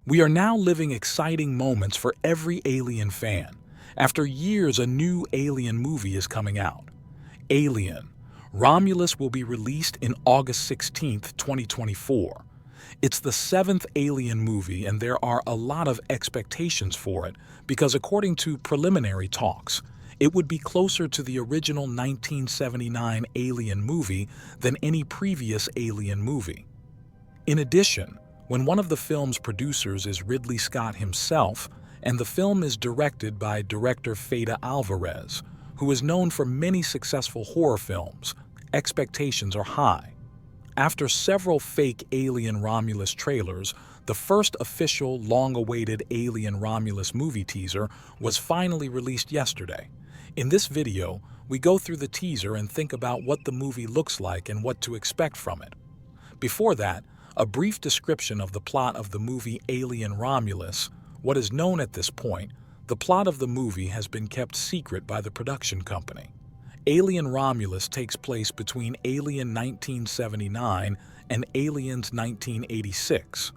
We are now living exciting moments for every Alien fan. After years, a new Alien movie is coming out. Alien. Romulus will be released in August 16, 2024. It's the seventh Alien movie, and there are a lot of expectations for it because according to preliminary talks, it would be closer to the original 1979 Alien movie than any previous Alien movie. In addition, when one of the film's producers is Ridley Scott himself, and the film is directed by director Fede Alvarez, who is known for many successful horror films, expectations are high. After several fake Alien Romulus trailers, the first official, long-awaited Alien Romulus movie teaser was finally released yesterday. In this video, we go through the teaser and think about what the movie looks like and what to expect from it. Before that, a brief description of the plot of the movie Alien Romulus. What is known at this point, the plot of the movie has been kept secret by the production company. Alien Romulus takes place between Alien 1979 and Aliens 1986.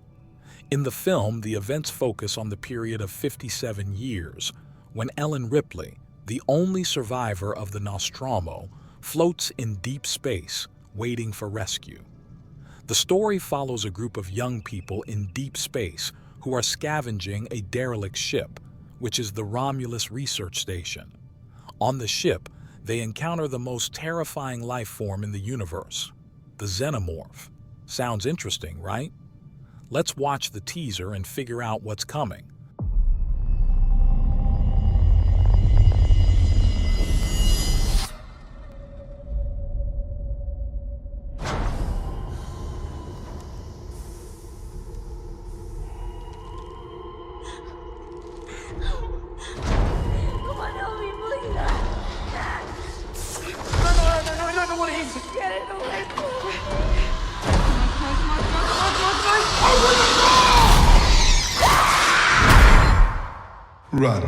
In the film, the events focus on the period of 57 years, when Ellen Ripley, the only survivor of the Nostromo, floats in deep space, waiting for rescue. The story follows a group of young people in deep space who are scavenging a derelict ship, which is the Romulus research station. On the ship, they encounter the most terrifying life form in the universe, the xenomorph. Sounds interesting, right? Let's watch the teaser and figure out what's coming. Get it away from me. Run.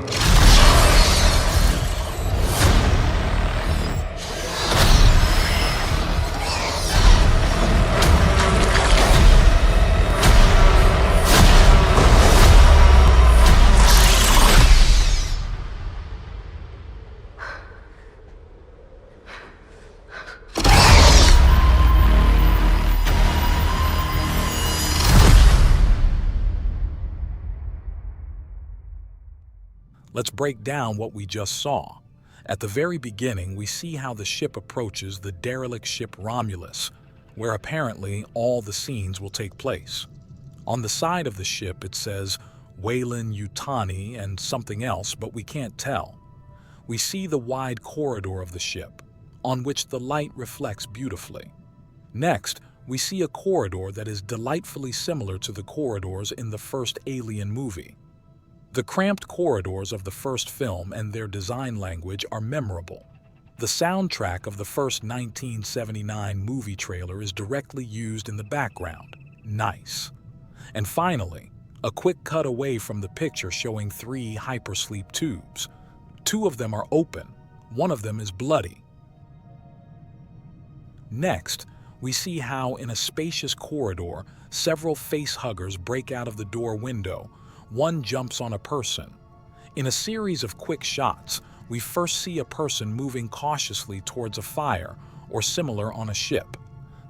Let's break down what we just saw. At the very beginning, we see how the ship approaches the derelict ship Romulus, where apparently all the scenes will take place. On the side of the ship it says Weyland-Yutani and something else, but we can't tell. We see the wide corridor of the ship, on which the light reflects beautifully. Next, we see a corridor that is delightfully similar to the corridors in the first Alien movie. The cramped corridors of the first film and their design language are memorable. The soundtrack of the first 1979 movie trailer is directly used in the background. Nice. And finally, a quick cut away from the picture showing 3 hypersleep tubes. 2 of them are open, one of them is bloody. Next, we see how in a spacious corridor, several facehuggers break out of the door window. One jumps on a person. In a series of quick shots, we first see a person moving cautiously towards a fire or similar on a ship.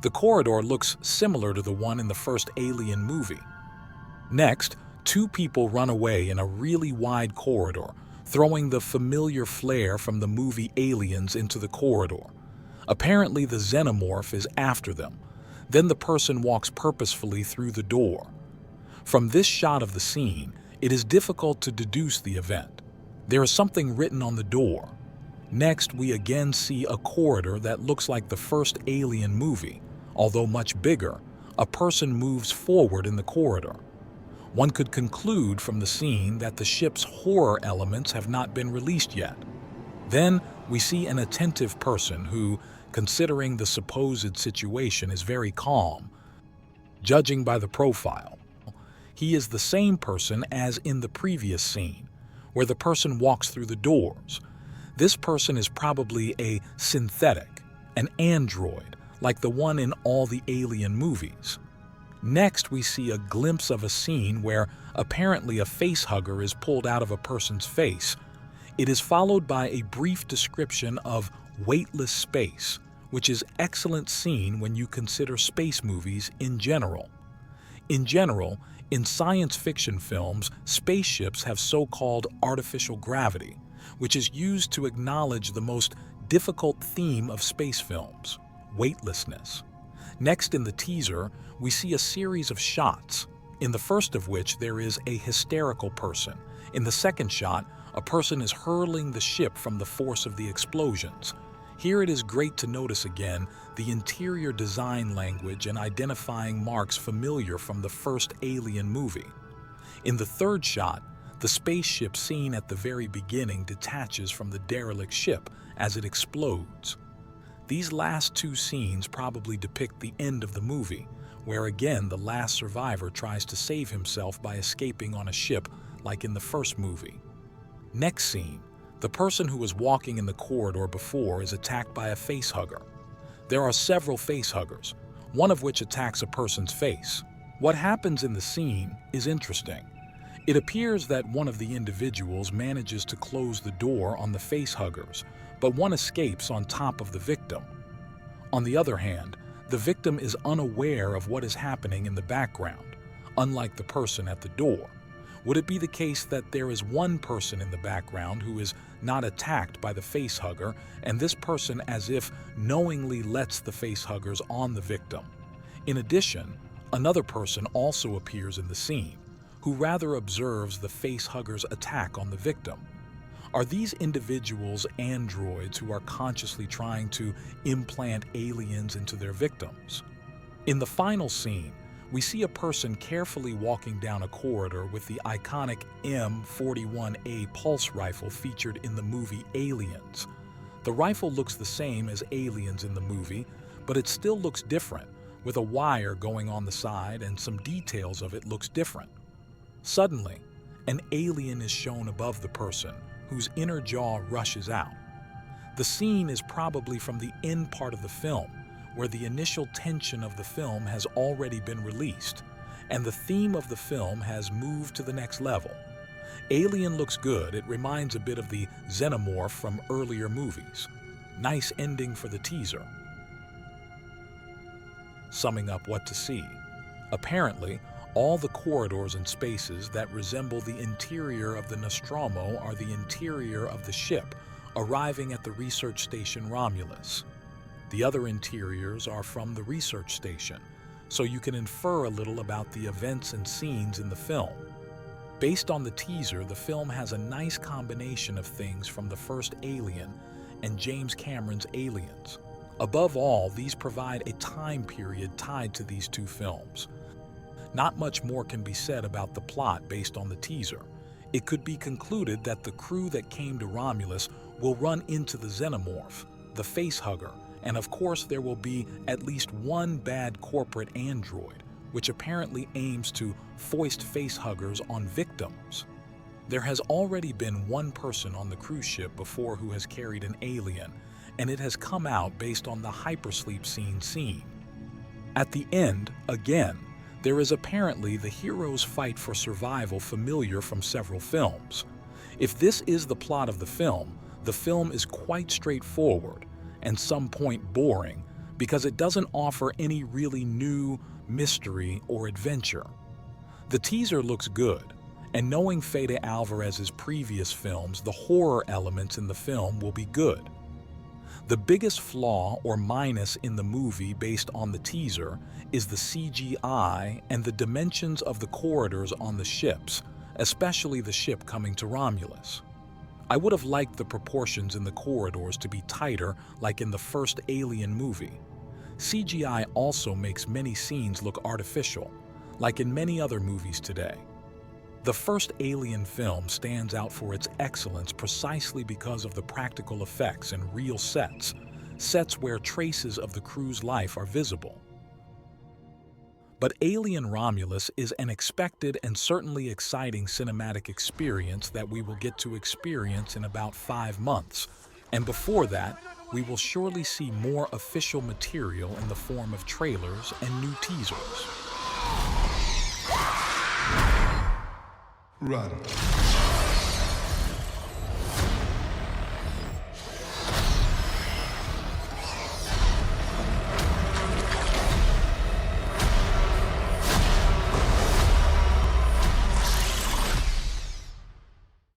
The corridor looks similar to the one in the first Alien movie. Next, 2 people run away in a really wide corridor, throwing the familiar flare from the movie Aliens into the corridor. Apparently, the xenomorph is after them. Then the person walks purposefully through the door. From this shot of the scene, it is difficult to deduce the event. There is something written on the door. Next, we again see a corridor that looks like the first Alien movie. Although much bigger, a person moves forward in the corridor. One could conclude from the scene that the ship's horror elements have not been released yet. Then, we see an attentive person who, considering the supposed situation, is very calm. Judging by the profile, he is the same person as in the previous scene, where the person walks through the doors. This person is probably a synthetic, an android, like the one in all the Alien movies. Next, we see a glimpse of a scene where apparently a face hugger is pulled out of a person's face. It is followed by a brief description of weightless space, which is excellent scene when you consider space movies in general. In general, in science fiction films, spaceships have so-called artificial gravity, which is used to acknowledge the most difficult theme of space films, weightlessness. Next in the teaser, we see a series of shots, in the first of which there is a hysterical person. In the second shot, a person is hurling the ship from the force of the explosions. Here it is great to notice again the interior design language and identifying marks familiar from the first Alien movie. In the third shot, the spaceship seen at the very beginning detaches from the derelict ship as it explodes. These last two scenes probably depict the end of the movie, where again the last survivor tries to save himself by escaping on a ship like in the first movie. Next scene, the person who was walking in the corridor before is attacked by a face hugger. There are several face huggers, one of which attacks a person's face. What happens in the scene is interesting. It appears that one of the individuals manages to close the door on the face huggers, but one escapes on top of the victim. On the other hand, the victim is unaware of what is happening in the background, unlike the person at the door. Would it be the case that there is one person in the background who is not attacked by the face hugger, and this person as if knowingly lets the face huggers on the victim? In addition, another person also appears in the scene, who rather observes the face hugger's attack on the victim. Are these individuals androids who are consciously trying to implant aliens into their victims? In the final scene, we see a person carefully walking down a corridor with the iconic M41A pulse rifle featured in the movie Aliens. The rifle looks the same as Aliens in the movie, but it still looks different, with a wire going on the side and some details of it looks different. Suddenly, an alien is shown above the person, whose inner jaw rushes out. The scene is probably from the end part of the film, where the initial tension of the film has already been released, and the theme of the film has moved to the next level. Alien looks good. It reminds a bit of the xenomorph from earlier movies. Nice ending for the teaser. Summing up what to see. Apparently, all the corridors and spaces that resemble the interior of the Nostromo are the interior of the ship arriving at the research station Romulus. The other interiors are from the research station, so you can infer a little about the events and scenes in the film. Based on the teaser, the film has a nice combination of things from the first Alien and James Cameron's Aliens. Above all, these provide a time period tied to these two films. Not much more can be said about the plot based on the teaser. It could be concluded that the crew that came to Romulus will run into the xenomorph, the facehugger, and of course there will be at least one bad corporate android, which apparently aims to foist facehuggers on victims. There has already been one person on the cruise ship before who has carried an alien, and it has come out based on the hypersleep scene seen. At the end, again, there is apparently the hero's fight for survival familiar from several films. If this is the plot of the film is quite straightforward and some point boring because it doesn't offer any really new mystery or adventure. The teaser looks good, and knowing Fede Alvarez's previous films, the horror elements in the film will be good. The biggest flaw or minus in the movie based on the teaser is the CGI and the dimensions of the corridors on the ships, especially the ship coming to Romulus. I would have liked the proportions in the corridors to be tighter like in the first Alien movie. CGI also makes many scenes look artificial, like in many other movies today. The first Alien film stands out for its excellence precisely because of the practical effects and real sets where traces of the crew's life are visible. But Alien Romulus is an expected and certainly exciting cinematic experience that we will get to experience in about 5 months. And before that, we will surely see more official material in the form of trailers and new teasers. Run.